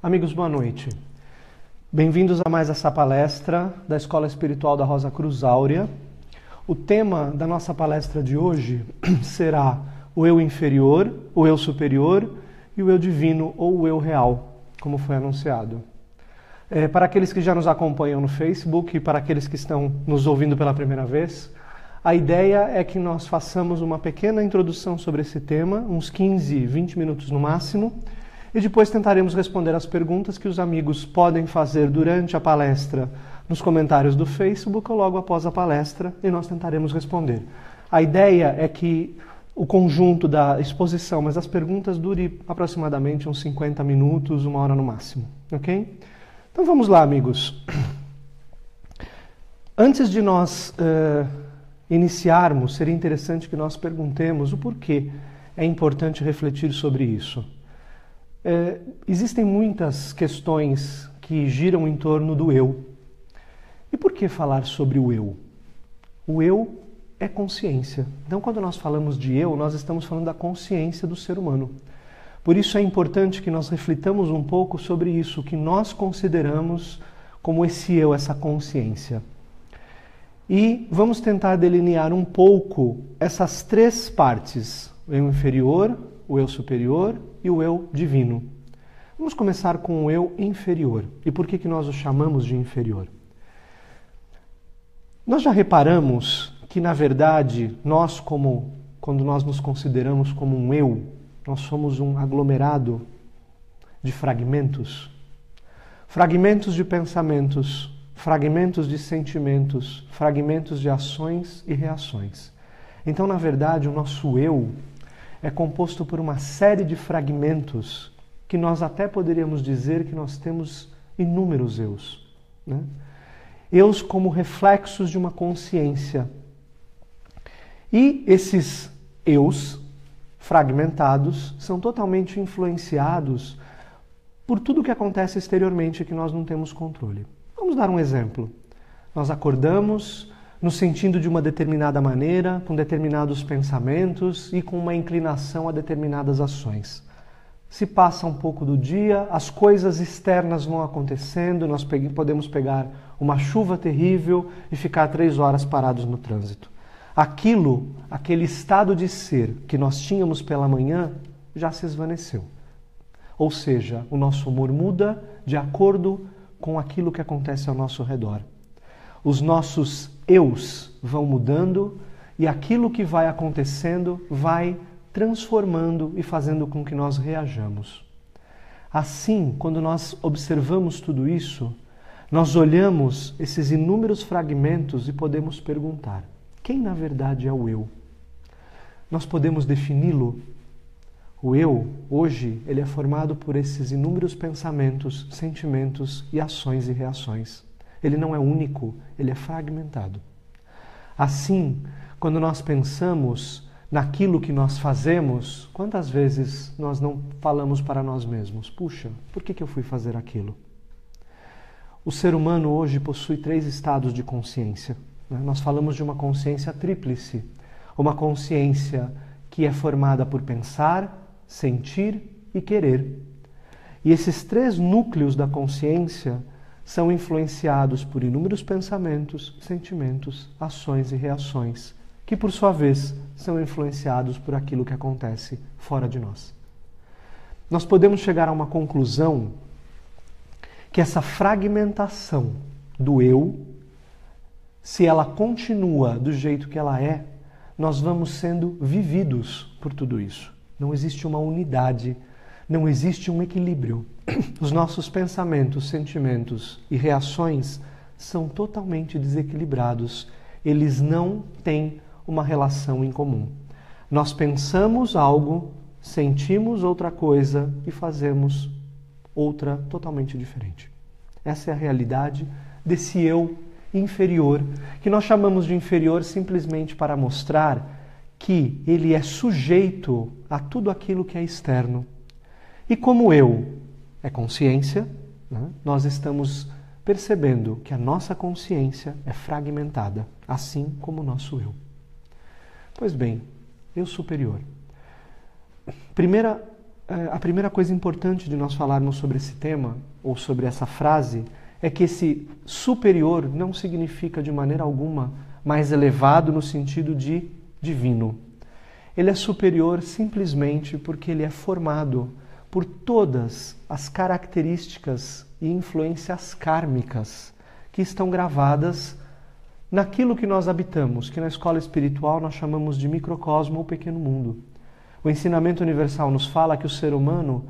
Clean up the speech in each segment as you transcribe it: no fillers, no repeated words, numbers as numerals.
Amigos, boa noite. Bem-vindos a mais essa palestra da Escola Espiritual da Rosa Cruz Áurea. O tema da nossa palestra de hoje será o eu inferior, o eu superior e o eu divino ou o eu real, como foi anunciado. Para aqueles que já nos acompanham no Facebook e para aqueles que estão nos ouvindo pela primeira vez, a ideia é que nós façamos uma pequena introdução sobre esse tema, uns 15, 20 minutos no máximo, e depois tentaremos responder as perguntas que os amigos podem fazer durante a palestra nos comentários do Facebook ou logo após a palestra, e nós tentaremos responder. A ideia é que o conjunto da exposição, mas as perguntas dure aproximadamente uns 50 minutos, 1 hora no máximo, ok? Então vamos lá, amigos. Antes de nós iniciarmos, seria interessante que nós perguntemos o porquê é importante refletir sobre isso. Existem muitas questões que giram em torno do eu. E por que falar sobre o eu? O eu é consciência. Então, quando nós falamos de eu, nós estamos falando da consciência do ser humano. Por isso é importante que nós reflitamos um pouco sobre isso, que nós consideramos como esse eu, essa consciência. E vamos tentar delinear um pouco essas três partes, o eu inferior, o eu superior e o eu divino. Vamos começar com o eu inferior. E por que nós o chamamos de inferior? Nós já reparamos que, na verdade, quando nós nos consideramos como um eu, nós somos um aglomerado de fragmentos. Fragmentos de pensamentos, fragmentos de sentimentos, fragmentos de ações e reações. Então, na verdade, o nosso eu é composto por uma série de fragmentos que nós até poderíamos dizer que nós temos inúmeros eus, né? Eus como reflexos de uma consciência. E esses eus fragmentados são totalmente influenciados por tudo que acontece exteriormente que nós não temos controle. Vamos dar um exemplo. Nós acordamos nos sentindo de uma determinada maneira, com determinados pensamentos e com uma inclinação a determinadas ações. Se passa um pouco do dia, as coisas externas vão acontecendo, nós podemos pegar uma chuva terrível e ficar 3 horas parados no trânsito. Aquele estado de ser que nós tínhamos pela manhã, já se esvaneceu. Ou seja, o nosso humor muda de acordo com aquilo que acontece ao nosso redor. Os nossos eus vão mudando e aquilo que vai acontecendo vai transformando e fazendo com que nós reajamos. Assim, quando nós observamos tudo isso, nós olhamos esses inúmeros fragmentos e podemos perguntar: quem na verdade é o eu? Nós podemos defini-lo? O eu, hoje, ele é formado por esses inúmeros pensamentos, sentimentos e ações e reações. Ele não é único, ele é fragmentado. Assim, quando nós pensamos naquilo que nós fazemos, quantas vezes nós não falamos para nós mesmos: puxa, por que eu fui fazer aquilo? O ser humano hoje possui 3 estados de consciência. Nós falamos de uma consciência tríplice, uma consciência que é formada por pensar, sentir e querer. E esses 3 núcleos da consciência são influenciados por inúmeros pensamentos, sentimentos, ações e reações, que por sua vez são influenciados por aquilo que acontece fora de nós. Nós podemos chegar a uma conclusão que essa fragmentação do eu, se ela continua do jeito que ela é, nós vamos sendo vividos por tudo isso. Não existe uma unidade, não existe um equilíbrio. Os nossos pensamentos, sentimentos e reações são totalmente desequilibrados. Eles não têm uma relação em comum. Nós pensamos algo, sentimos outra coisa e fazemos outra totalmente diferente. Essa é a realidade desse eu inferior, que nós chamamos de inferior simplesmente para mostrar que ele é sujeito a tudo aquilo que é externo. E como eu é consciência, né, nós estamos percebendo que a nossa consciência é fragmentada, assim como o nosso eu. Pois bem, eu superior. Primeira a primeira coisa importante de nós falarmos sobre esse tema, ou sobre essa frase, é que esse superior não significa de maneira alguma mais elevado no sentido de divino. Ele é superior simplesmente porque ele é formado por todas as características e influências kármicas que estão gravadas naquilo que nós habitamos, que na escola espiritual nós chamamos de microcosmo ou pequeno mundo. O ensinamento universal nos fala que o ser humano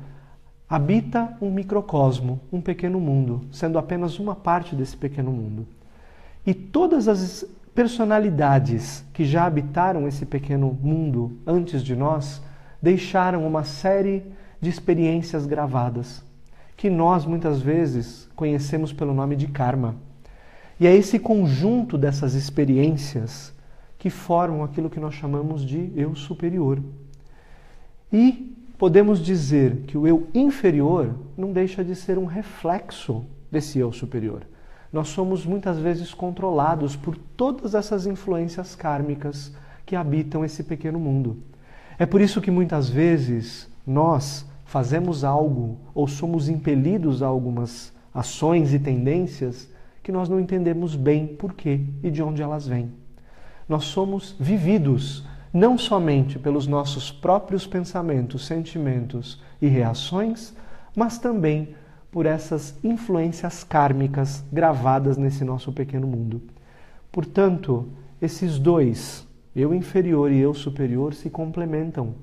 habita um microcosmo, um pequeno mundo, sendo apenas uma parte desse pequeno mundo. E todas as personalidades que já habitaram esse pequeno mundo antes de nós deixaram uma série de experiências gravadas, que nós muitas vezes conhecemos pelo nome de karma. E é esse conjunto dessas experiências que formam aquilo que nós chamamos de eu superior. E podemos dizer que o eu inferior não deixa de ser um reflexo desse eu superior. Nós somos muitas vezes controlados por todas essas influências kármicas que habitam esse pequeno mundo. É por isso que muitas vezes nós fazemos algo ou somos impelidos a algumas ações e tendências que nós não entendemos bem por quê e de onde elas vêm. Nós somos vividos não somente pelos nossos próprios pensamentos, sentimentos e reações, mas também por essas influências kármicas gravadas nesse nosso pequeno mundo. Portanto, esses dois, eu inferior e eu superior, se complementam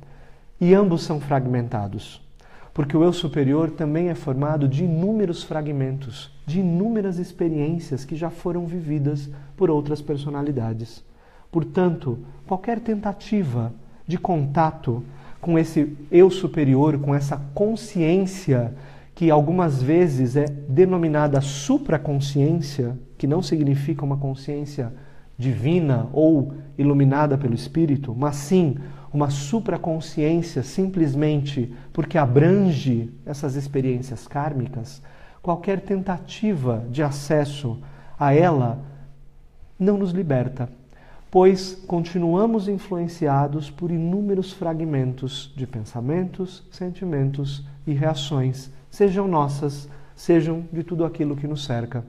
e ambos são fragmentados. Porque o eu superior também é formado de inúmeros fragmentos, de inúmeras experiências que já foram vividas por outras personalidades. Portanto, qualquer tentativa de contato com esse eu superior, com essa consciência que algumas vezes é denominada supraconsciência, que não significa uma consciência divina ou iluminada pelo Espírito, mas sim uma supraconsciência simplesmente porque abrange essas experiências kármicas, qualquer tentativa de acesso a ela não nos liberta, pois continuamos influenciados por inúmeros fragmentos de pensamentos, sentimentos e reações, sejam nossas, sejam de tudo aquilo que nos cerca.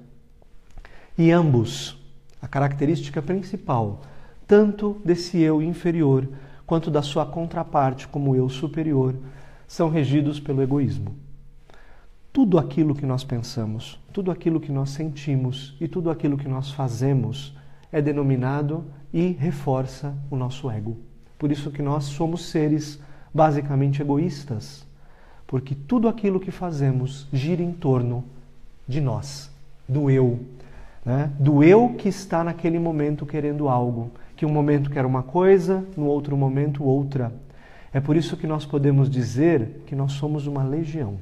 E ambos, a característica principal, tanto desse eu inferior quanto da sua contraparte como eu superior, são regidos pelo egoísmo. Tudo aquilo que nós pensamos, tudo aquilo que nós sentimos e tudo aquilo que nós fazemos é denominado e reforça o nosso ego. Por isso que nós somos seres basicamente egoístas, porque tudo aquilo que fazemos gira em torno de nós, do eu, né? Do eu que está naquele momento querendo algo, que um momento quer uma coisa, no outro momento outra. É por isso que nós podemos dizer que nós somos uma legião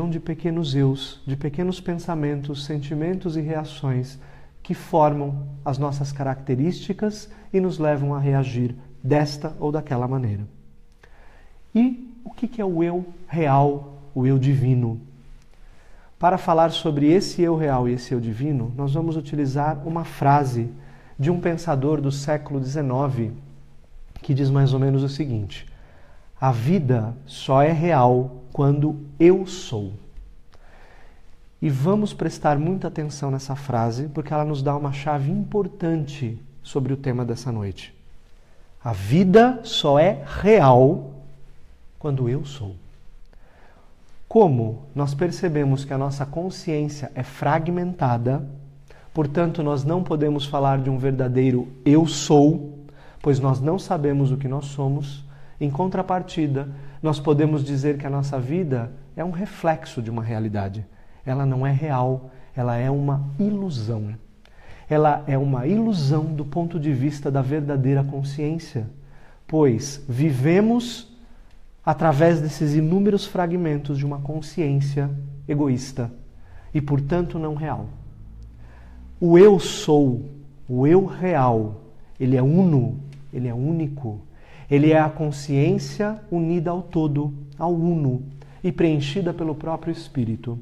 de pequenos eus, de pequenos pensamentos, sentimentos e reações que formam as nossas características e nos levam a reagir desta ou daquela maneira. E o que é o eu real, o eu divino? Para falar sobre esse eu real e esse eu divino, nós vamos utilizar uma frase de um pensador do século XIX que diz mais ou menos o seguinte: a vida só é real quando eu sou. E vamos prestar muita atenção nessa frase, porque ela nos dá uma chave importante sobre o tema dessa noite. A vida só é real quando eu sou. Como nós percebemos que a nossa consciência é fragmentada, portanto nós não podemos falar de um verdadeiro eu sou, pois nós não sabemos o que nós somos. Em contrapartida, nós podemos dizer que a nossa vida é um reflexo de uma realidade. Ela não é real, ela é uma ilusão. Ela é uma ilusão do ponto de vista da verdadeira consciência, pois vivemos através desses inúmeros fragmentos de uma consciência egoísta e, portanto, não real. O eu sou, o eu real, ele é uno, ele é único. Ele é a consciência unida ao todo, ao uno, e preenchida pelo próprio Espírito.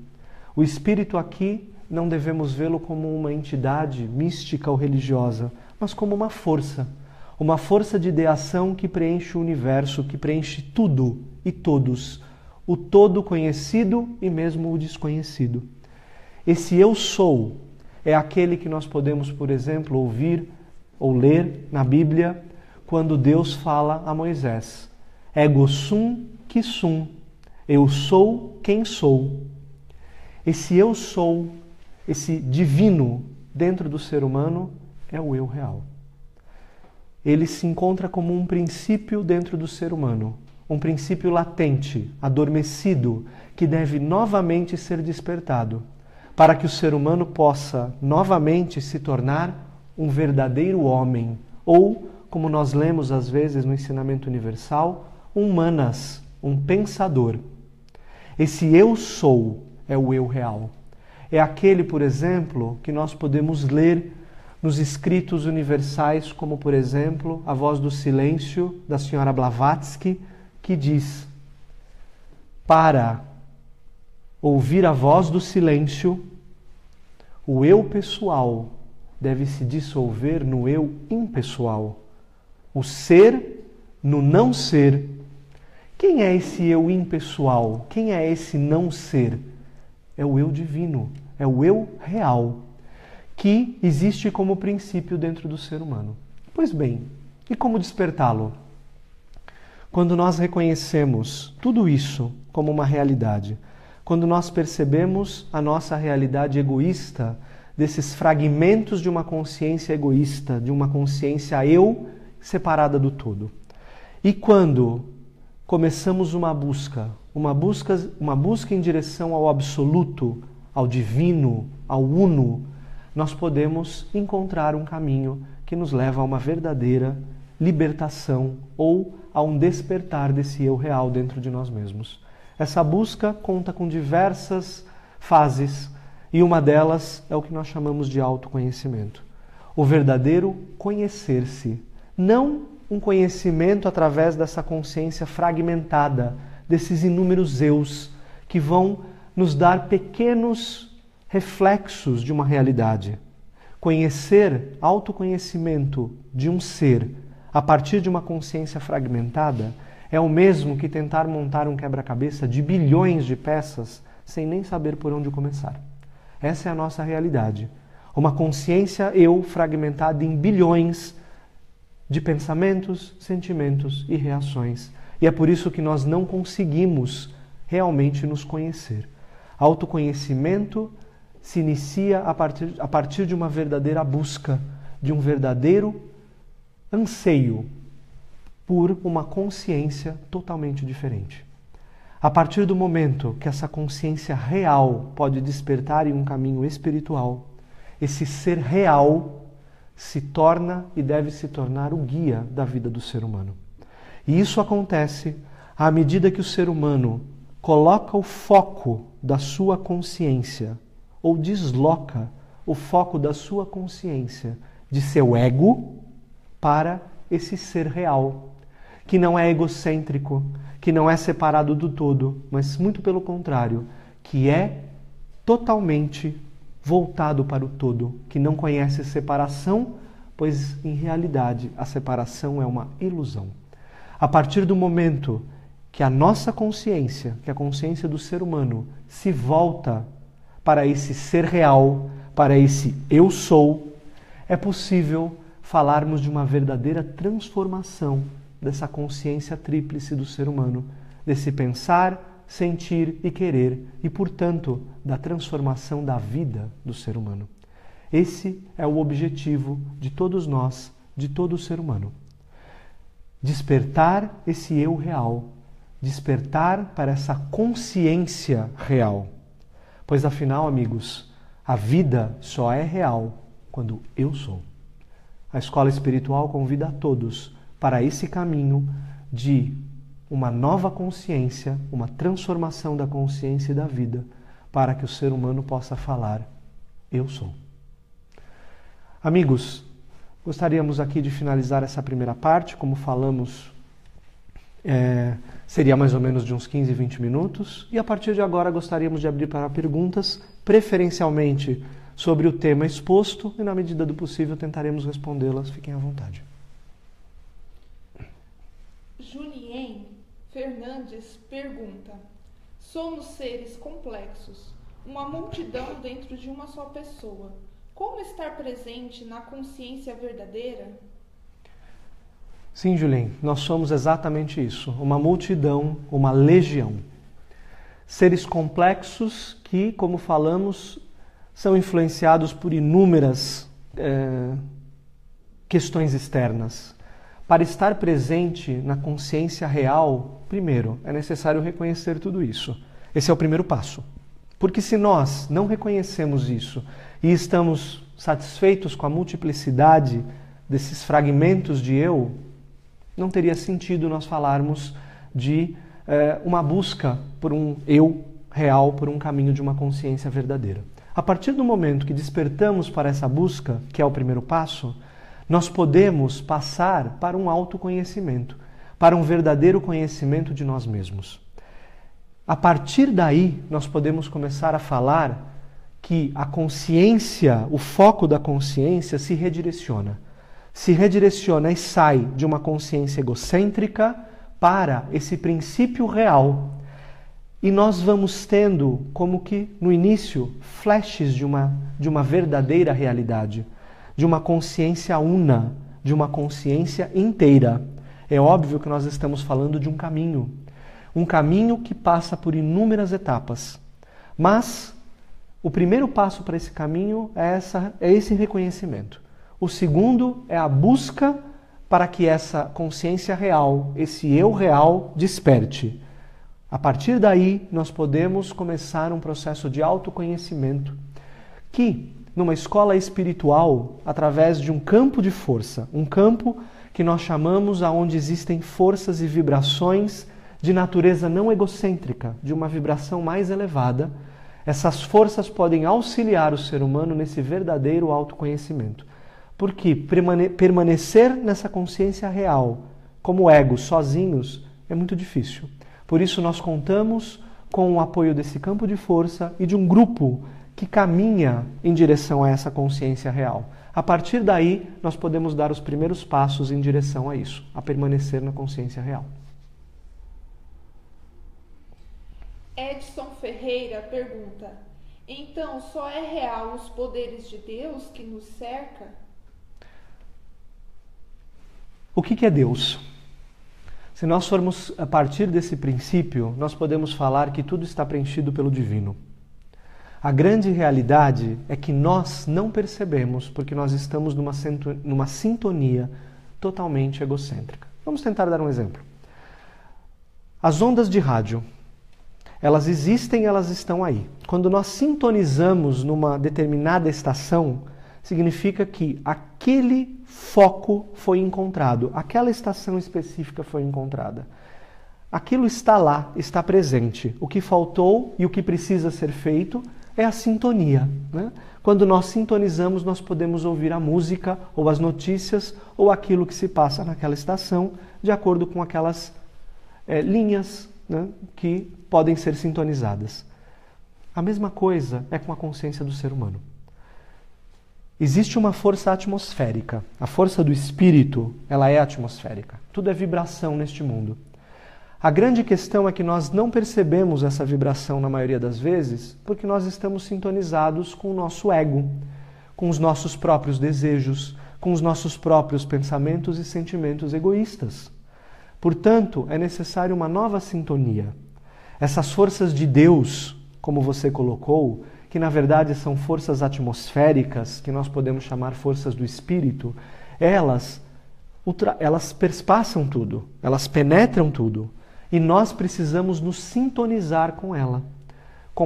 O Espírito aqui não devemos vê-lo como uma entidade mística ou religiosa, mas como uma força de ideação que preenche o universo, que preenche tudo e todos, o todo conhecido e mesmo o desconhecido. Esse eu sou é aquele que nós podemos, por exemplo, ouvir ou ler na Bíblia quando Deus fala a Moisés. Ego sum qui sum, eu sou quem sou. Esse eu sou, esse divino dentro do ser humano é o eu real. Ele se encontra como um princípio dentro do ser humano, um princípio latente, adormecido, que deve novamente ser despertado, para que o ser humano possa novamente se tornar um verdadeiro homem, ou, como nós lemos às vezes no ensinamento universal, um manas, um pensador. Esse eu sou é o eu real. É aquele, por exemplo, que nós podemos ler nos escritos universais, como, por exemplo, A Voz do Silêncio, da senhora Blavatsky, que diz: para ouvir a voz do silêncio, o eu pessoal deve se dissolver no eu impessoal, o ser no não ser. Quem é esse eu impessoal? Quem é esse não ser? É o eu divino, é o eu real, que existe como princípio dentro do ser humano. Pois bem, e como despertá-lo? Quando nós reconhecemos tudo isso como uma realidade, quando nós percebemos a nossa realidade egoísta, desses fragmentos de uma consciência egoísta, de uma consciência eu separada do todo. E quando começamos uma busca em direção ao absoluto, ao divino, ao uno, nós podemos encontrar um caminho que nos leva a uma verdadeira libertação ou a um despertar desse eu real dentro de nós mesmos. Essa busca conta com diversas fases e uma delas é o que nós chamamos de autoconhecimento. O verdadeiro conhecer-se, não um conhecimento através dessa consciência fragmentada, desses inúmeros eus que vão nos dar pequenos reflexos de uma realidade. Conhecer, autoconhecimento de um ser a partir de uma consciência fragmentada é o mesmo que tentar montar um quebra-cabeça de bilhões de peças sem nem saber por onde começar. Essa é a nossa realidade. Uma consciência eu fragmentada em bilhões de pensamentos, sentimentos e reações. E é por isso que nós não conseguimos realmente nos conhecer. Autoconhecimento se inicia a partir de uma verdadeira busca, de um verdadeiro anseio por uma consciência totalmente diferente. A partir do momento que essa consciência real pode despertar em um caminho espiritual, esse ser real se torna e deve se tornar o guia da vida do ser humano. E isso acontece à medida que o ser humano coloca o foco da sua consciência ou desloca o foco da sua consciência de seu ego para esse ser real, que não é egocêntrico, que não é separado do todo, mas muito pelo contrário, que é totalmente voltado para o todo, que não conhece separação, pois em realidade a separação é uma ilusão. A partir do momento que a nossa consciência, que a consciência do ser humano, se volta para esse ser real, para esse eu sou, é possível falarmos de uma verdadeira transformação dessa consciência tríplice do ser humano, desse pensar, sentir e querer, e, portanto, da transformação da vida do ser humano. Esse é o objetivo de todos nós, de todo ser humano. Despertar esse eu real, despertar para essa consciência real. Pois, afinal, amigos, a vida só é real quando eu sou. A escola espiritual convida a todos para esse caminho de uma nova consciência, uma transformação da consciência e da vida, para que o ser humano possa falar, eu sou. Amigos, gostaríamos aqui de finalizar essa primeira parte, como falamos, seria mais ou menos de uns 15, 20 minutos, e a partir de agora gostaríamos de abrir para perguntas, preferencialmente sobre o tema exposto, e na medida do possível tentaremos respondê-las. Fiquem à vontade. Julien Fernandes pergunta: somos seres complexos, uma multidão dentro de uma só pessoa. Como estar presente na consciência verdadeira? Sim, Julien, nós somos exatamente isso, uma multidão, uma legião. Seres complexos que, como falamos, são influenciados por inúmeras questões externas. Para estar presente na consciência real, primeiro, é necessário reconhecer tudo isso. Esse é o primeiro passo. Porque se nós não reconhecemos isso e estamos satisfeitos com a multiplicidade desses fragmentos de eu, não teria sentido nós falarmos de uma busca por um eu real, por um caminho de uma consciência verdadeira. A partir do momento que despertamos para essa busca, que é o primeiro passo, nós podemos passar para um autoconhecimento, para um verdadeiro conhecimento de nós mesmos. A partir daí, nós podemos começar a falar que a consciência, o foco da consciência se redireciona. Se redireciona e sai de uma consciência egocêntrica para esse princípio real. E nós vamos tendo, como que no início, flashes de uma verdadeira realidade, de uma consciência una, de uma consciência inteira. É óbvio que nós estamos falando de um caminho que passa por inúmeras etapas. Mas o primeiro passo para esse caminho é esse reconhecimento. O segundo é a busca para que essa consciência real, esse eu real, desperte. A partir daí, nós podemos começar um processo de autoconhecimento que, numa escola espiritual, através de um campo de força, um campo que nós chamamos aonde existem forças e vibrações de natureza não egocêntrica, de uma vibração mais elevada, essas forças podem auxiliar o ser humano nesse verdadeiro autoconhecimento. Porque permanecer nessa consciência real, como ego, sozinhos, é muito difícil. Por isso nós contamos com o apoio desse campo de força e de um grupo que caminha em direção a essa consciência real. A partir daí, nós podemos dar os primeiros passos em direção a isso, a permanecer na consciência real. Edson Ferreira pergunta: então só é real os poderes de Deus que nos cerca? O que é Deus? Se nós formos a partir desse princípio, nós podemos falar que tudo está preenchido pelo divino. A grande realidade é que nós não percebemos porque nós estamos numa sintonia totalmente egocêntrica. Vamos tentar dar um exemplo. As ondas de rádio, elas existem, elas estão aí. Quando nós sintonizamos numa determinada estação, significa que aquele foco foi encontrado, aquela estação específica foi encontrada. Aquilo está lá, está presente. O que faltou e o que precisa ser feito é a sintonia, né? Quando nós sintonizamos, nós podemos ouvir a música, ou as notícias, ou aquilo que se passa naquela estação, de acordo com aquelas linhas, né, que podem ser sintonizadas. A mesma coisa é com a consciência do ser humano. Existe uma força atmosférica. A força do espírito, ela é atmosférica. Tudo é vibração neste mundo. A grande questão é que nós não percebemos essa vibração na maioria das vezes porque nós estamos sintonizados com o nosso ego, com os nossos próprios desejos, com os nossos próprios pensamentos e sentimentos egoístas. Portanto, é necessário uma nova sintonia. Essas forças de Deus, como você colocou, que na verdade são forças atmosféricas, que nós podemos chamar forças do espírito, elas perspassam tudo, elas penetram tudo. E nós precisamos nos sintonizar com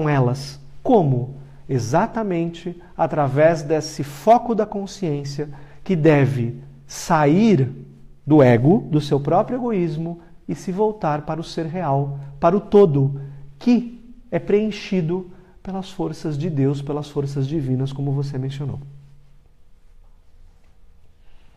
elas. Como? Exatamente através desse foco da consciência que deve sair do ego, do seu próprio egoísmo, e se voltar para o ser real, para o todo, que é preenchido pelas forças de Deus, pelas forças divinas, como você mencionou.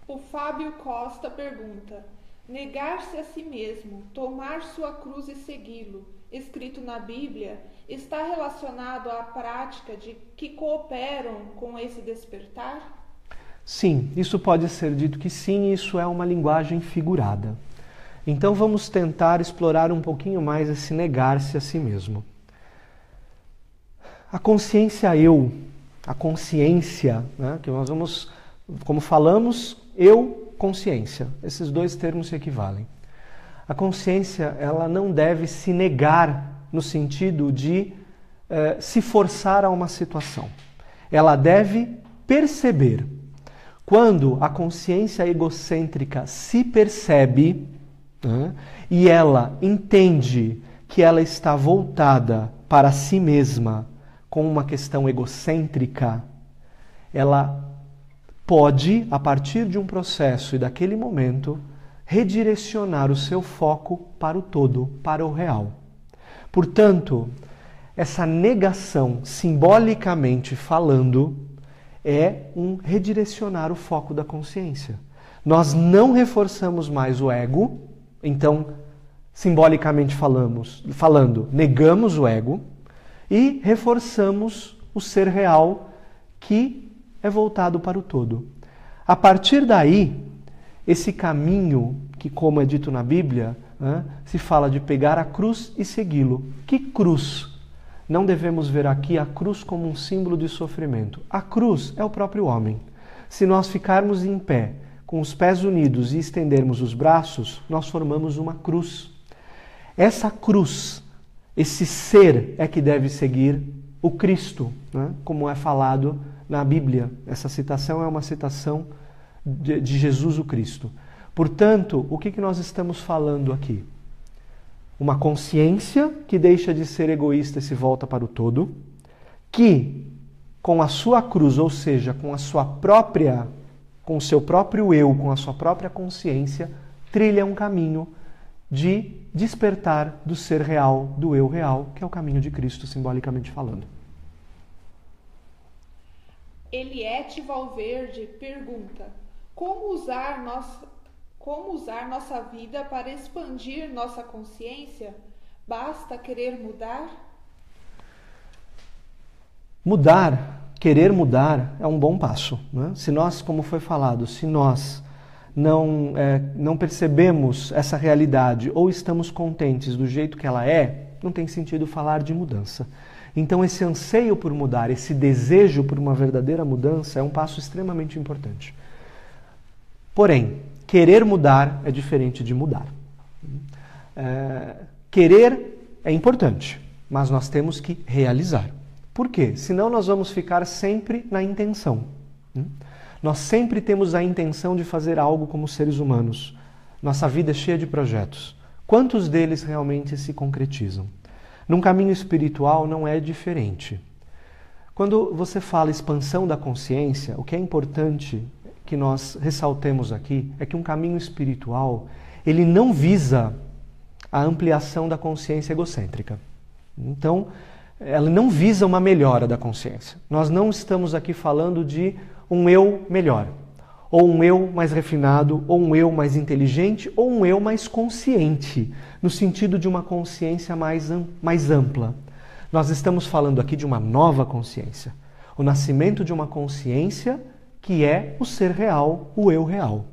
O Fábio Costa pergunta: negar-se a si mesmo, tomar sua cruz e segui-lo, escrito na Bíblia, está relacionado à prática de que cooperam com esse despertar? Sim, isso pode ser dito que sim, isso é uma linguagem figurada. Então vamos tentar explorar um pouquinho mais esse negar-se a si mesmo. A consciência eu, a consciência, né, que nós vamos, como falamos, eu, consciência. Esses dois termos se equivalem. A consciência, ela não deve se negar no sentido de se forçar a uma situação. Ela deve perceber. Quando a consciência egocêntrica se percebe, né, e ela entende que ela está voltada para si mesma com uma questão egocêntrica, ela pode, a partir de um processo e daquele momento, redirecionar o seu foco para o todo, para o real. Portanto, essa negação, simbolicamente falando, é um redirecionar o foco da consciência. Nós não reforçamos mais o ego, então, simbolicamente falando, negamos o ego e reforçamos o ser real que é voltado para o todo. A partir daí, esse caminho que, como é dito na Bíblia, se fala de pegar a cruz e segui-lo. Que cruz? Não devemos ver aqui a cruz como um símbolo de sofrimento. A cruz é o próprio homem. Se nós ficarmos em pé, com os pés unidos e estendermos os braços, nós formamos uma cruz. Essa cruz, esse ser é que deve seguir o Cristo, né? Como é falado na Bíblia. Essa citação é uma citação de Jesus o Cristo. Portanto, o que nós estamos falando aqui? Uma consciência que deixa de ser egoísta e se volta para o todo, que com a sua cruz, ou seja, com o seu próprio eu, com a sua própria consciência, trilha um caminho de despertar do ser real, do eu real, que é o caminho de Cristo, simbolicamente falando. Eliette Valverde pergunta: como usar nossa vida para expandir nossa consciência? Basta querer mudar? Querer mudar é um bom passo, né? Se nós, como foi falado, se nós não percebemos essa realidade ou estamos contentes do jeito que ela é, não tem sentido falar de mudança. Então esse anseio por mudar, esse desejo por uma verdadeira mudança é um passo extremamente importante. Porém, querer mudar é diferente de mudar. Querer é importante, mas nós temos que realizar. Por quê? Senão nós vamos ficar sempre na intenção. Nós sempre temos a intenção de fazer algo como seres humanos. Nossa vida é cheia de projetos. Quantos deles realmente se concretizam? Num caminho espiritual não é diferente. Quando você fala expansão da consciência, o que é importante que nós ressaltemos aqui é que um caminho espiritual, ele não visa a ampliação da consciência egocêntrica. Então, ela não visa uma melhora da consciência. Nós não estamos aqui falando de um eu melhor, ou um eu mais refinado, ou um eu mais inteligente, ou um eu mais consciente, no sentido de uma consciência mais ampla. Nós estamos falando aqui de uma nova consciência, o nascimento de uma consciência que é o ser real, o eu real.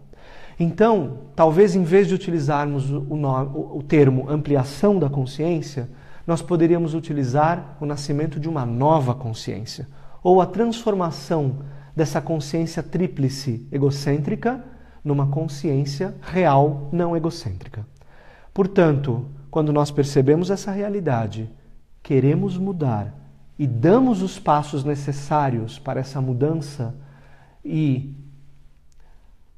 Então, talvez em vez de utilizarmos o termo ampliação da consciência, nós poderíamos utilizar o nascimento de uma nova consciência, ou a transformação dessa consciência tríplice egocêntrica numa consciência real não egocêntrica. Portanto, quando nós percebemos essa realidade, queremos mudar e damos os passos necessários para essa mudança, e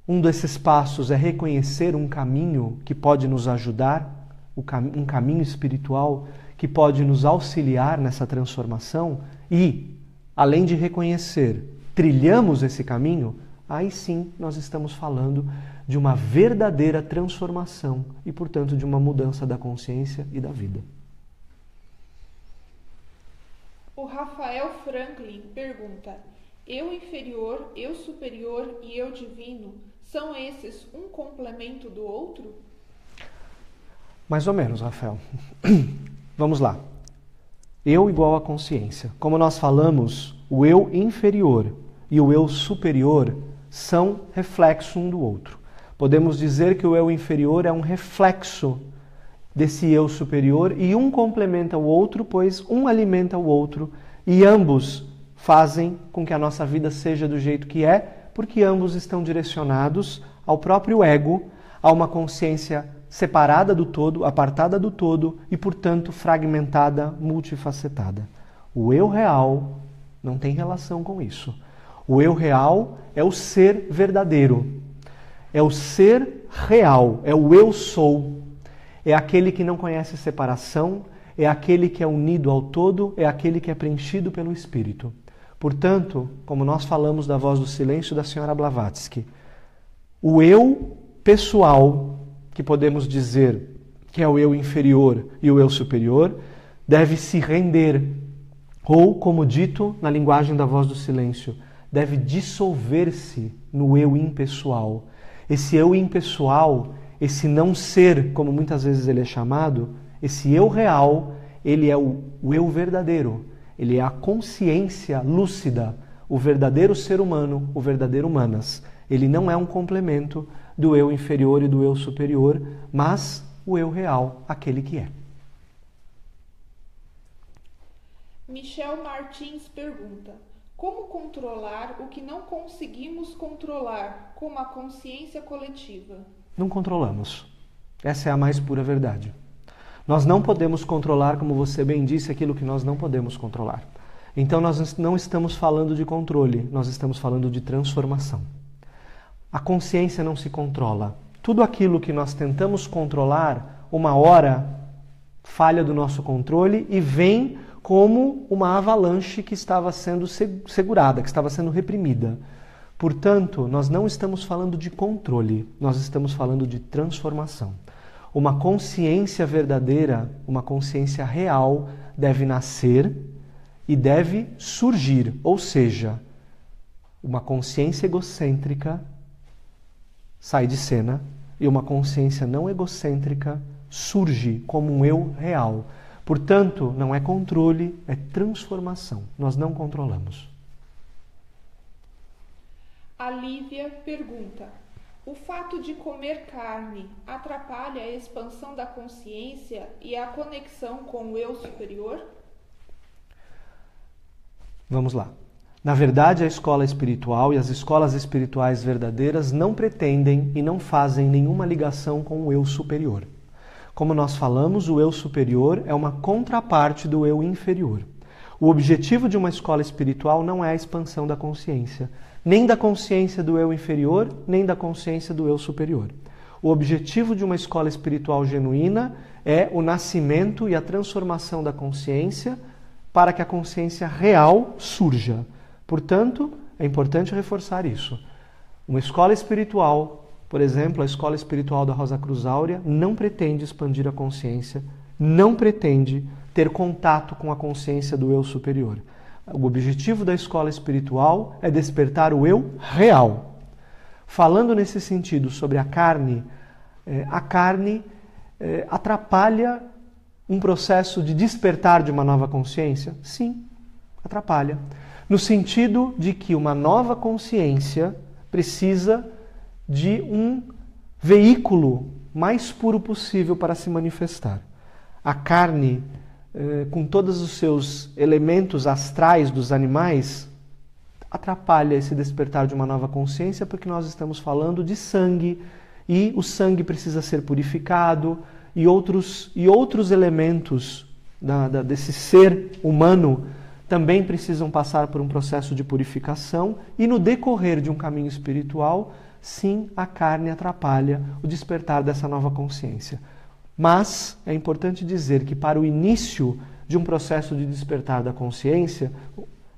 um desses passos é reconhecer um caminho que pode nos ajudar, um caminho espiritual que pode nos auxiliar nessa transformação, e, além de reconhecer, trilhamos esse caminho, aí sim nós estamos falando de uma verdadeira transformação e, portanto, de uma mudança da consciência e da vida. O Rafael Franklin pergunta: eu inferior, eu superior e eu divino, são esses um complemento do outro? Mais ou menos, Rafael. Vamos lá. Eu igual a consciência. Como nós falamos, o eu inferior e o eu superior são reflexo um do outro. Podemos dizer que o eu inferior é um reflexo desse eu superior e um complementa o outro, pois um alimenta o outro e ambos fazem com que a nossa vida seja do jeito que é, porque ambos estão direcionados ao próprio ego, a uma consciência separada do todo, apartada do todo e, portanto, fragmentada, multifacetada. O eu real não tem relação com isso. O eu real é o ser verdadeiro, é o ser real, é o eu sou. É aquele que não conhece separação, é aquele que é unido ao todo, é aquele que é preenchido pelo Espírito. Portanto, como nós falamos da Voz do Silêncio da senhora Blavatsky, o eu pessoal, que podemos dizer que é o eu inferior e o eu superior, deve se render, ou, como dito na linguagem da Voz do Silêncio, deve dissolver-se no eu impessoal. Esse eu impessoal, esse não ser, como muitas vezes ele é chamado, esse eu real, ele é o eu verdadeiro. Ele é a consciência lúcida, o verdadeiro ser humano, o verdadeiro humanas. Ele não é um complemento do eu inferior e do eu superior, mas o eu real, aquele que é. Michel Martins pergunta: como controlar o que não conseguimos controlar, como a consciência coletiva? Não controlamos. Essa é a mais pura verdade. Nós não podemos controlar, como você bem disse, aquilo que nós não podemos controlar. Então nós não estamos falando de controle, nós estamos falando de transformação. A consciência não se controla. Tudo aquilo que nós tentamos controlar, uma hora falha do nosso controle e vem como uma avalanche que estava sendo segurada, que estava sendo reprimida. Portanto, nós não estamos falando de controle, nós estamos falando de transformação. Uma consciência verdadeira, uma consciência real, deve nascer e deve surgir, ou seja, uma consciência egocêntrica sai de cena e uma consciência não egocêntrica surge como um eu real. Portanto, não é controle, é transformação. Nós não controlamos. A Lívia pergunta: o fato de comer carne atrapalha a expansão da consciência e a conexão com o eu superior? Vamos lá. Na verdade, a escola espiritual e as escolas espirituais verdadeiras não pretendem e não fazem nenhuma ligação com o eu superior. Como nós falamos, o eu superior é uma contraparte do eu inferior. O objetivo de uma escola espiritual não é a expansão da consciência, nem da consciência do eu inferior, nem da consciência do eu superior. O objetivo de uma escola espiritual genuína é o nascimento e a transformação da consciência para que a consciência real surja. Portanto, é importante reforçar isso. Uma escola espiritual, por exemplo, a escola espiritual da Rosa Cruz Áurea, não pretende expandir a consciência, não pretende ter contato com a consciência do eu superior. O objetivo da escola espiritual é despertar o eu real. Falando nesse sentido sobre a carne atrapalha um processo de despertar de uma nova consciência? Sim, atrapalha. No sentido de que uma nova consciência precisa de um veículo mais puro possível para se manifestar. A carne, com todos os seus elementos astrais dos animais, atrapalha esse despertar de uma nova consciência, porque nós estamos falando de sangue, e o sangue precisa ser purificado, e outros elementos desse ser humano também precisam passar por um processo de purificação, e no decorrer de um caminho espiritual, sim, a carne atrapalha o despertar dessa nova consciência. Mas é importante dizer que para o início de um processo de despertar da consciência,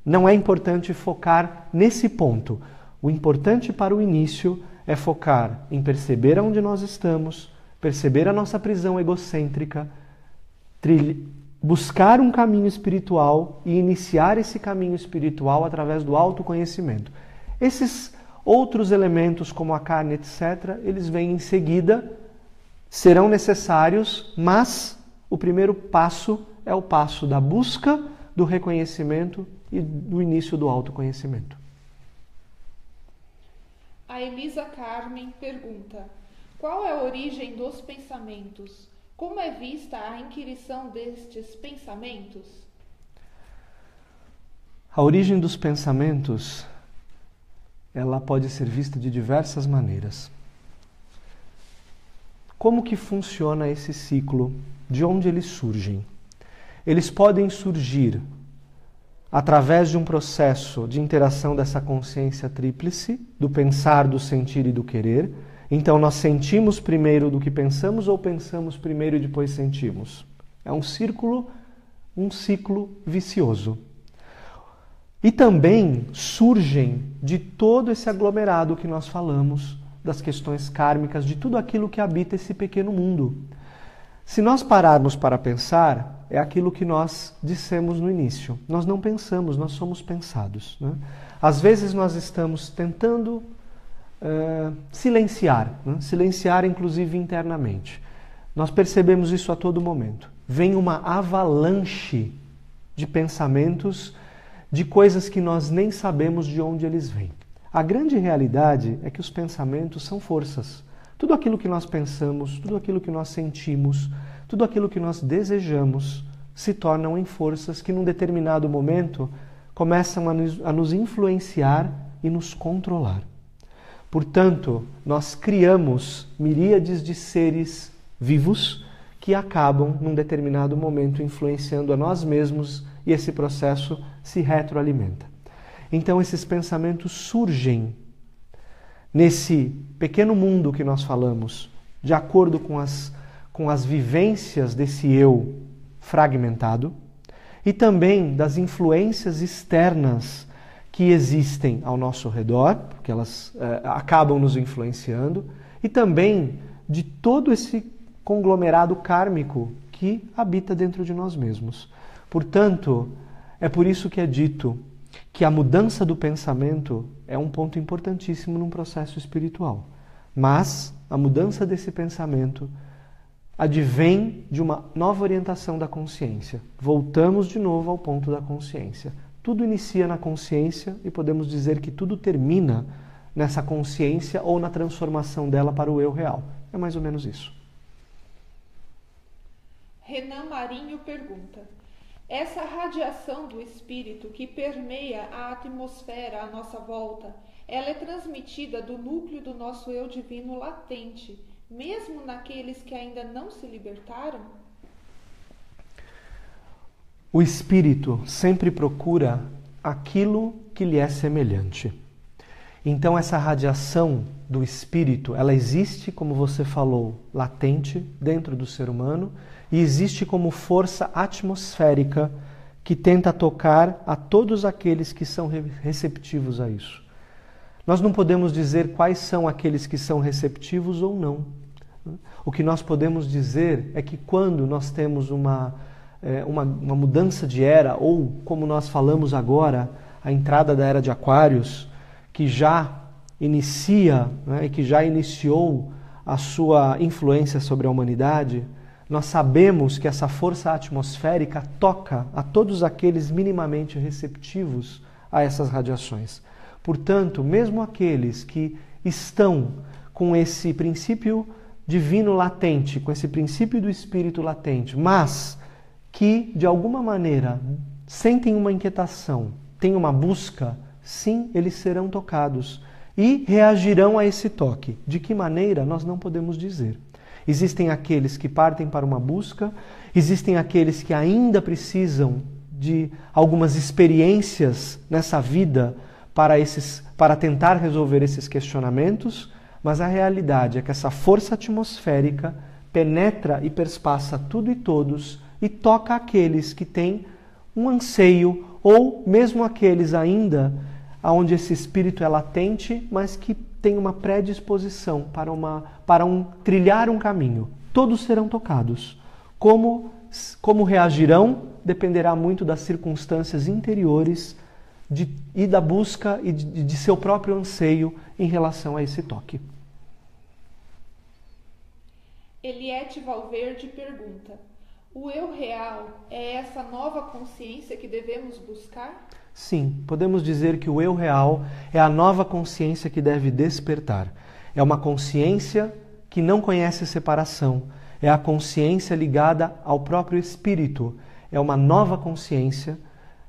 não é importante focar nesse ponto. O importante para o início é focar em perceber aonde nós estamos, perceber a nossa prisão egocêntrica, buscar um caminho espiritual e iniciar esse caminho espiritual através do autoconhecimento. Esses outros elementos, como a carne, etc., eles vêm em seguida, serão necessários, mas o primeiro passo é o passo da busca, do reconhecimento e do início do autoconhecimento. A A Elisa Carmen pergunta: qual é a origem dos pensamentos? Como é vista a inquirição destes pensamentos? A origem dos pensamentos, ela pode ser vista de diversas maneiras. Como que funciona esse ciclo? De onde eles surgem? Eles podem surgir através de um processo de interação dessa consciência tríplice, do pensar, do sentir e do querer. Então nós sentimos primeiro do que pensamos ou pensamos primeiro e depois sentimos. É um ciclo vicioso. E também surgem de todo esse aglomerado que nós falamos, das questões kármicas, de tudo aquilo que habita esse pequeno mundo. Se nós pararmos para pensar, é aquilo que nós dissemos no início. Nós não pensamos, nós somos pensados, né? Às vezes nós estamos tentando silenciar, né? Silenciar inclusive internamente. Nós percebemos isso a todo momento. Vem uma avalanche de pensamentos, de coisas que nós nem sabemos de onde eles vêm. A grande realidade é que os pensamentos são forças. Tudo aquilo que nós pensamos, tudo aquilo que nós sentimos, tudo aquilo que nós desejamos se tornam em forças que num determinado momento começam a nos influenciar e nos controlar. Portanto, nós criamos miríades de seres vivos que acabam num determinado momento influenciando a nós mesmos e esse processo se retroalimenta. Então esses pensamentos surgem nesse pequeno mundo que nós falamos, de acordo com as vivências desse eu fragmentado e também das influências externas que existem ao nosso redor, porque elas acabam nos influenciando, e também de todo esse conglomerado kármico que habita dentro de nós mesmos. Portanto, é por isso que é dito que a mudança do pensamento é um ponto importantíssimo num processo espiritual. Mas a mudança desse pensamento advém de uma nova orientação da consciência. Voltamos de novo ao ponto da consciência. Tudo inicia na consciência e podemos dizer que tudo termina nessa consciência ou na transformação dela para o eu real. É mais ou menos isso. Renan Marinho pergunta: essa radiação do espírito que permeia a atmosfera à nossa volta, ela é transmitida do núcleo do nosso eu divino latente, mesmo naqueles que ainda não se libertaram? O espírito sempre procura aquilo que lhe é semelhante. Então essa radiação do espírito, ela existe, como você falou, latente dentro do ser humano, e existe como força atmosférica que tenta tocar a todos aqueles que são receptivos a isso. Nós não podemos dizer quais são aqueles que são receptivos ou não. O que nós podemos dizer é que quando nós temos uma mudança de era, ou como nós falamos agora, a entrada da era de Aquários, que já inicia, né, e que já iniciou a sua influência sobre a humanidade, nós sabemos que essa força atmosférica toca a todos aqueles minimamente receptivos a essas radiações. Portanto, mesmo aqueles que estão com esse princípio divino latente, com esse princípio do espírito latente, mas que, de alguma maneira, sentem uma inquietação, têm uma busca, sim, eles serão tocados e reagirão a esse toque. De que maneira, nós não podemos dizer. Existem aqueles que partem para uma busca, existem aqueles que ainda precisam de algumas experiências nessa vida para tentar resolver esses questionamentos, mas a realidade é que essa força atmosférica penetra e perspassa tudo e todos e toca aqueles que têm um anseio, ou mesmo aqueles ainda onde esse espírito é latente, mas que tem uma predisposição para trilhar um caminho. Todos serão tocados. Como reagirão dependerá muito das circunstâncias interiores e da busca e de seu próprio anseio em relação a esse toque. Eliette Valverde pergunta: o eu real é essa nova consciência que devemos buscar? Sim, podemos dizer que o eu real é a nova consciência que deve despertar. É uma consciência que não conhece separação. É a consciência ligada ao próprio espírito. É uma nova consciência,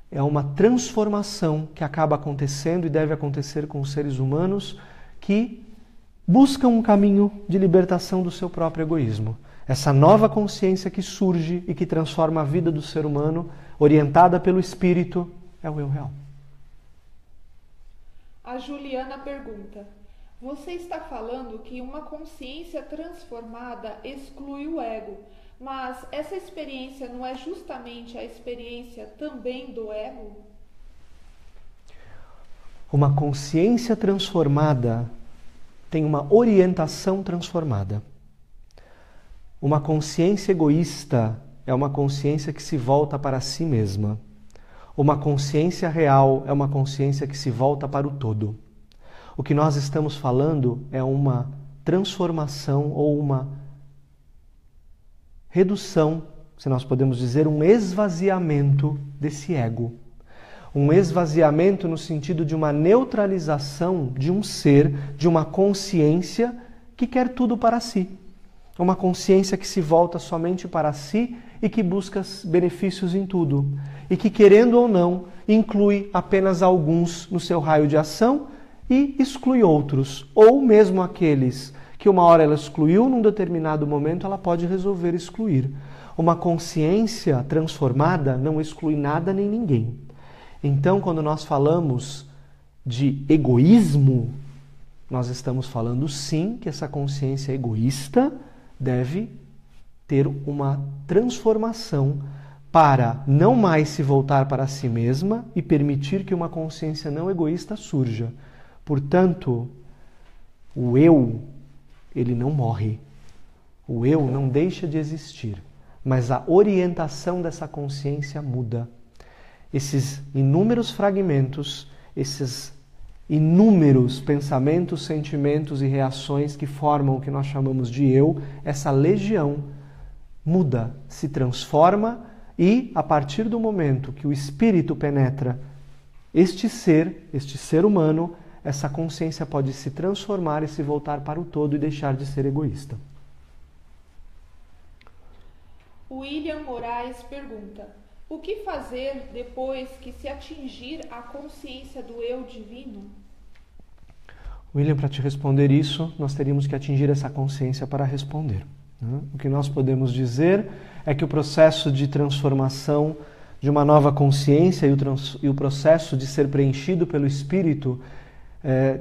é uma transformação que acaba acontecendo e deve acontecer com os seres humanos que buscam um caminho de libertação do seu próprio egoísmo. Essa nova consciência que surge e que transforma a vida do ser humano, orientada pelo espírito, é o eu real. A Juliana pergunta: você está falando que uma consciência transformada exclui o ego, mas essa experiência não é justamente a experiência também do ego? Uma consciência transformada tem uma orientação transformada. Uma consciência egoísta é uma consciência que se volta para si mesma. Uma consciência real é uma consciência que se volta para o todo. O que nós estamos falando é uma transformação ou uma redução, se nós podemos dizer, um esvaziamento desse ego. Um esvaziamento no sentido de uma neutralização de um ser, de uma consciência que quer tudo para si. Uma consciência que se volta somente para si e que busca benefícios em tudo. E que, querendo ou não, inclui apenas alguns no seu raio de ação e exclui outros. Ou mesmo aqueles que uma hora ela excluiu, num determinado momento ela pode resolver excluir. Uma consciência transformada não exclui nada nem ninguém. Então, quando nós falamos de egoísmo, nós estamos falando sim que essa consciência egoísta deve ter uma transformação para não mais se voltar para si mesma e permitir que uma consciência não egoísta surja. Portanto, o eu, ele não morre. O eu não deixa de existir, mas a orientação dessa consciência muda. Esses inúmeros fragmentos, esses inúmeros pensamentos, sentimentos e reações que formam o que nós chamamos de eu, essa legião muda, se transforma e, a partir do momento que o espírito penetra este ser humano, essa consciência pode se transformar e se voltar para o todo e deixar de ser egoísta. William Moraes pergunta: o que fazer depois que se atingir a consciência do eu divino? William, para te responder isso, nós teríamos que atingir essa consciência para responder. O que nós podemos dizer é que o processo de transformação de uma nova consciência e o processo de ser preenchido pelo Espírito,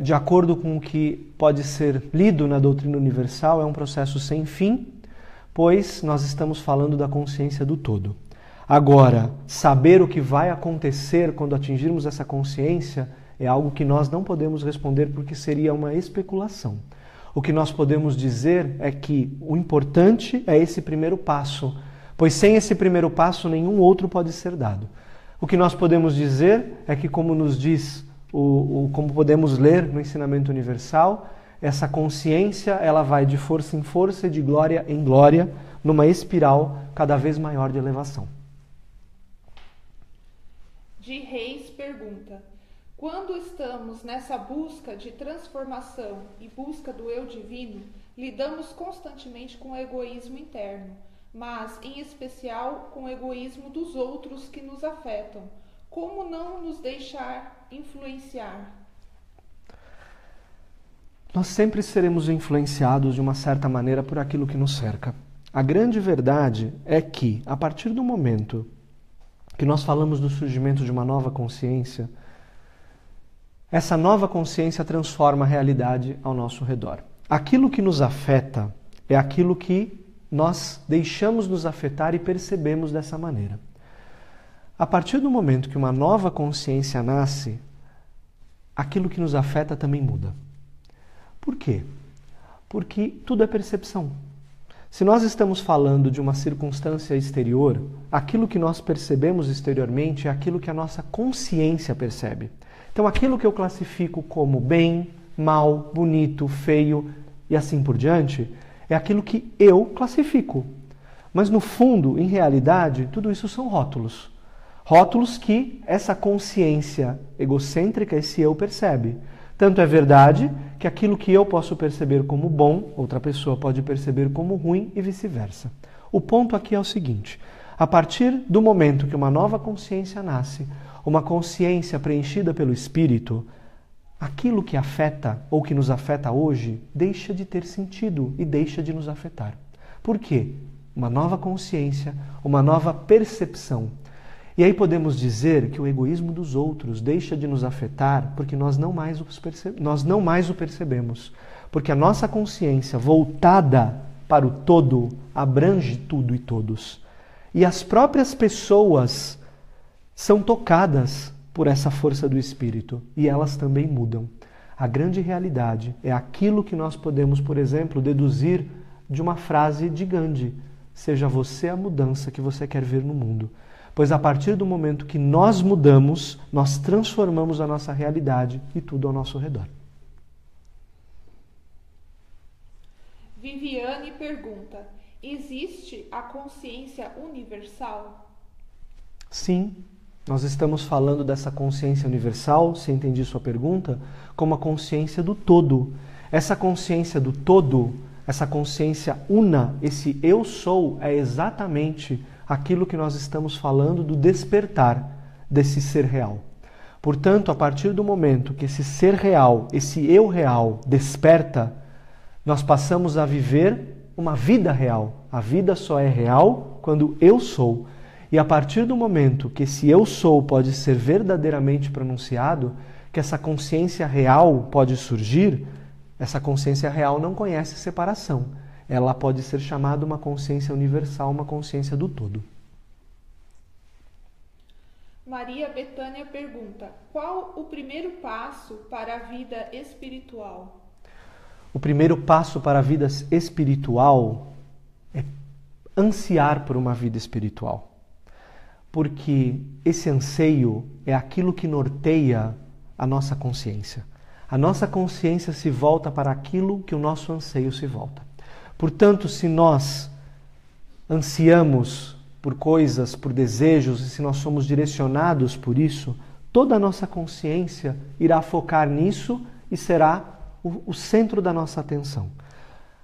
de acordo com o que pode ser lido na doutrina universal, é um processo sem fim, pois nós estamos falando da consciência do todo. Agora, saber o que vai acontecer quando atingirmos essa consciência é algo que nós não podemos responder porque seria uma especulação. O que nós podemos dizer é que o importante é esse primeiro passo, pois sem esse primeiro passo nenhum outro pode ser dado. O que nós podemos dizer é que, como nos diz, como podemos ler no ensinamento universal, essa consciência ela vai de força em força e de glória em glória, numa espiral cada vez maior de elevação. De Reis pergunta: quando estamos nessa busca de transformação e busca do eu divino, lidamos constantemente com o egoísmo interno, mas em especial com o egoísmo dos outros que nos afetam. Como não nos deixar influenciar? Nós sempre seremos influenciados de uma certa maneira por aquilo que nos cerca. A grande verdade é que, a partir do momento que nós falamos do surgimento de uma nova consciência, essa nova consciência transforma a realidade ao nosso redor. Aquilo que nos afeta é aquilo que nós deixamos nos afetar e percebemos dessa maneira. A partir do momento que uma nova consciência nasce, aquilo que nos afeta também muda. Por quê? Porque tudo é percepção. Se nós estamos falando de uma circunstância exterior, aquilo que nós percebemos exteriormente é aquilo que a nossa consciência percebe. Então, aquilo que eu classifico como bem, mal, bonito, feio e assim por diante, é aquilo que eu classifico. Mas, no fundo, em realidade, tudo isso são rótulos. Rótulos que essa consciência egocêntrica, esse eu, percebe. Tanto é verdade que aquilo que eu posso perceber como bom, outra pessoa pode perceber como ruim e vice-versa. O ponto aqui é o seguinte: a partir do momento que uma nova consciência nasce, uma consciência preenchida pelo Espírito, aquilo que afeta ou que nos afeta hoje deixa de ter sentido e deixa de nos afetar. Por quê? Uma nova consciência, uma nova percepção. E aí podemos dizer que o egoísmo dos outros deixa de nos afetar porque nós não mais o percebemos. Porque a nossa consciência voltada para o todo abrange tudo e todos. E as próprias pessoas são tocadas por essa força do Espírito e elas também mudam. A grande realidade é aquilo que nós podemos, por exemplo, deduzir de uma frase de Gandhi: seja você a mudança que você quer ver no mundo. Pois a partir do momento que nós mudamos, nós transformamos a nossa realidade e tudo ao nosso redor. Viviane pergunta: existe a consciência universal? Sim, nós estamos falando dessa consciência universal, se entendi sua pergunta, como a consciência do todo. Essa consciência do todo, essa consciência una, esse eu sou, é exatamente aquilo que nós estamos falando do despertar desse ser real. Portanto, a partir do momento que esse ser real, esse eu real desperta, nós passamos a viver uma vida real. A vida só é real quando eu sou. E a partir do momento que esse eu sou pode ser verdadeiramente pronunciado, que essa consciência real pode surgir, essa consciência real não conhece separação. Ela pode ser chamada uma consciência universal, uma consciência do todo. Maria Betânia pergunta: qual o primeiro passo para a vida espiritual? O primeiro passo para a vida espiritual é ansiar por uma vida espiritual. Porque esse anseio é aquilo que norteia a nossa consciência. A nossa consciência se volta para aquilo que o nosso anseio se volta. Portanto, se nós ansiamos por coisas, por desejos, e se nós somos direcionados por isso, toda a nossa consciência irá focar nisso e será o centro da nossa atenção.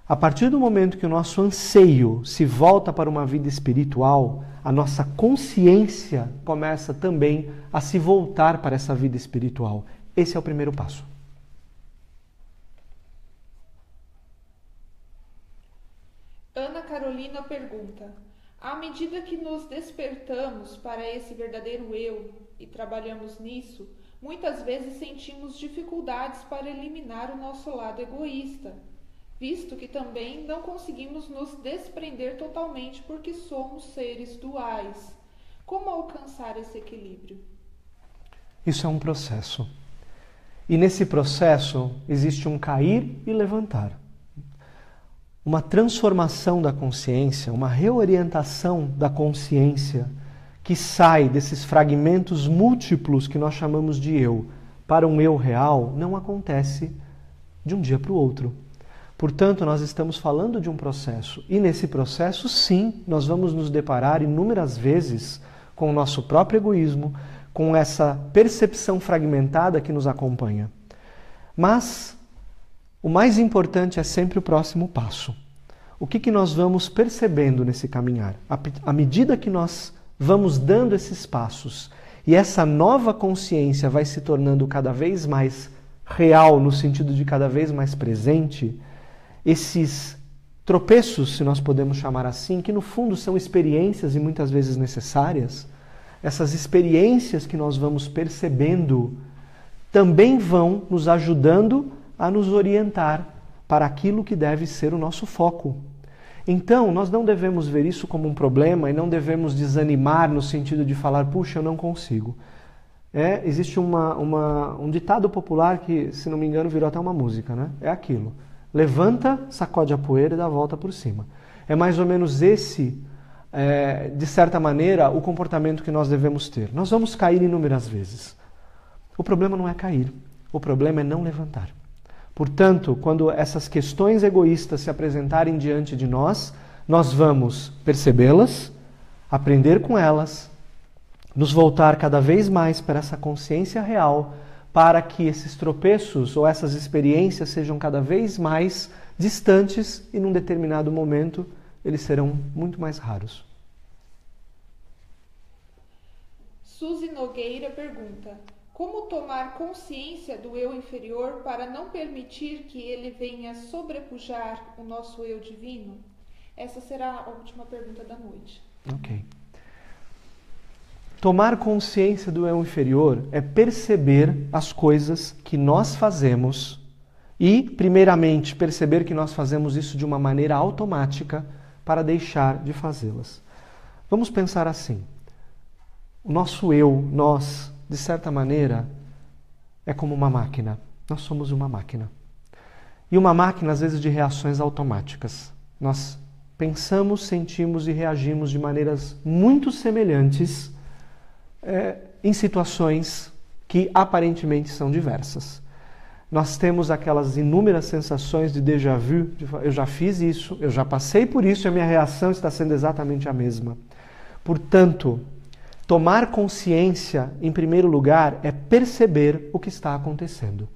A partir do momento que o nosso anseio se volta para uma vida espiritual, a nossa consciência começa também a se voltar para essa vida espiritual. Esse é o primeiro passo. Ana Carolina pergunta: à medida que nos despertamos para esse verdadeiro eu e trabalhamos nisso, muitas vezes sentimos dificuldades para eliminar o nosso lado egoísta, visto que também não conseguimos nos desprender totalmente porque somos seres duais. Como alcançar esse equilíbrio? Isso é um processo. E nesse processo existe um cair e levantar. Uma transformação da consciência, uma reorientação da consciência que sai desses fragmentos múltiplos que nós chamamos de eu para um eu real, não acontece de um dia para o outro. Portanto, nós estamos falando de um processo. E nesse processo, sim, nós vamos nos deparar inúmeras vezes com o nosso próprio egoísmo, com essa percepção fragmentada que nos acompanha. Mas o mais importante é sempre o próximo passo. O que nós vamos percebendo nesse caminhar? À medida que nós vamos dando esses passos e essa nova consciência vai se tornando cada vez mais real, no sentido de cada vez mais presente, esses tropeços, se nós podemos chamar assim, que no fundo são experiências e muitas vezes necessárias, essas experiências que nós vamos percebendo também vão nos ajudando a nos orientar para aquilo que deve ser o nosso foco. Então, nós não devemos ver isso como um problema e não devemos desanimar no sentido de falar, puxa, eu não consigo. Existe um ditado popular que, se não me engano, virou até uma música, né? É aquilo. Levanta, sacode a poeira e dá a volta por cima. É mais ou menos esse, de certa maneira, o comportamento que nós devemos ter. Nós vamos cair inúmeras vezes. O problema não é cair, o problema é não levantar. Portanto, quando essas questões egoístas se apresentarem diante de nós, nós vamos percebê-las, aprender com elas, nos voltar cada vez mais para essa consciência real, para que esses tropeços ou essas experiências sejam cada vez mais distantes e num determinado momento eles serão muito mais raros. Suzy Nogueira pergunta: como tomar consciência do eu inferior para não permitir que ele venha sobrepujar o nosso eu divino? Essa será a última pergunta da noite. Ok. Tomar consciência do eu inferior é perceber as coisas que nós fazemos e, primeiramente, perceber que nós fazemos isso de uma maneira automática para deixar de fazê-las. Vamos pensar assim. O nosso eu, nós, de certa maneira, é como uma máquina. Nós somos uma máquina. E uma máquina, às vezes, de reações automáticas. Nós pensamos, sentimos e reagimos de maneiras muito semelhantes em situações que aparentemente são diversas. Nós temos aquelas inúmeras sensações de déjà vu, eu já fiz isso, eu já passei por isso e a minha reação está sendo exatamente a mesma. Portanto, tomar consciência, em primeiro lugar, é perceber o que está acontecendo.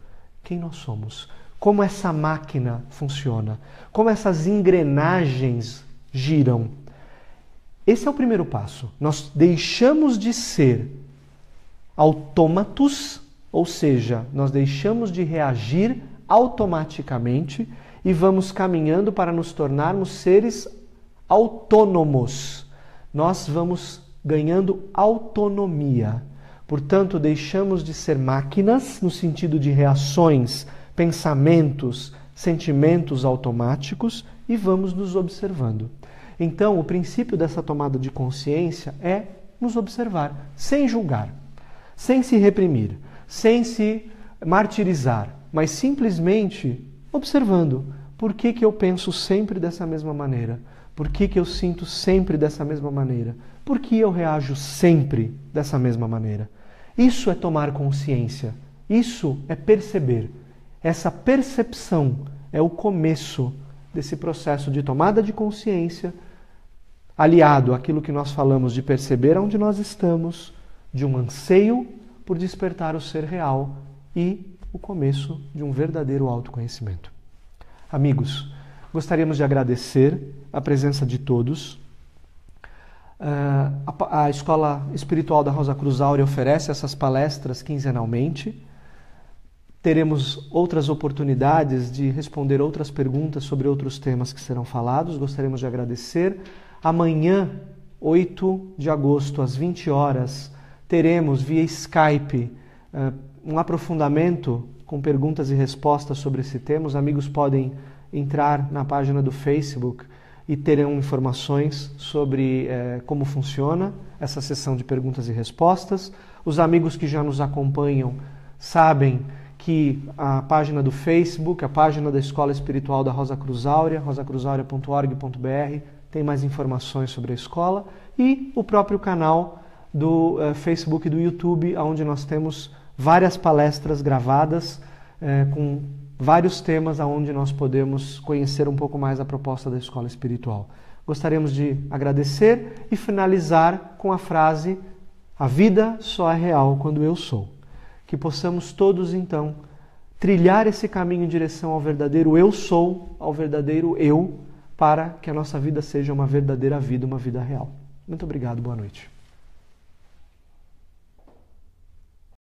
Quem nós somos, como essa máquina funciona, como essas engrenagens giram. Esse é o primeiro passo. Nós deixamos de ser autômatos, ou seja, nós deixamos de reagir automaticamente e vamos caminhando para nos tornarmos seres autônomos. Nós vamos ganhando autonomia. Portanto, deixamos de ser máquinas no sentido de reações, pensamentos, sentimentos automáticos e vamos nos observando. Então, o princípio dessa tomada de consciência é nos observar, sem julgar, sem se reprimir, sem se martirizar, mas simplesmente observando. Por que eu penso sempre dessa mesma maneira? Por que eu sinto sempre dessa mesma maneira? Por que eu reajo sempre dessa mesma maneira? Isso é tomar consciência, isso é perceber. Essa percepção é o começo desse processo de tomada de consciência, aliado àquilo que nós falamos de perceber onde nós estamos, de um anseio por despertar o ser real e o começo de um verdadeiro autoconhecimento. Amigos, gostaríamos de agradecer a presença de todos. A Escola Espiritual da Rosa Cruz Áurea oferece essas palestras quinzenalmente. Teremos outras oportunidades de responder outras perguntas sobre outros temas que serão falados. Gostaríamos de agradecer. Amanhã, 8 de agosto, às 20 horas, teremos via Skype um aprofundamento com perguntas e respostas sobre esse tema. Os amigos podem entrar na página do Facebook e terão informações sobre como funciona essa sessão de perguntas e respostas. Os amigos que já nos acompanham sabem que a página do Facebook, a página da Escola Espiritual da Rosa Cruz Áurea, rosacruzaurea.org.br, tem mais informações sobre a escola, e o próprio canal do Facebook e do YouTube, onde nós temos várias palestras gravadas com vários temas onde nós podemos conhecer um pouco mais a proposta da escola espiritual. Gostaríamos de agradecer e finalizar com a frase: a vida só é real quando eu sou. Que possamos todos, então, trilhar esse caminho em direção ao verdadeiro eu sou, ao verdadeiro eu, para que a nossa vida seja uma verdadeira vida, uma vida real. Muito obrigado, boa noite.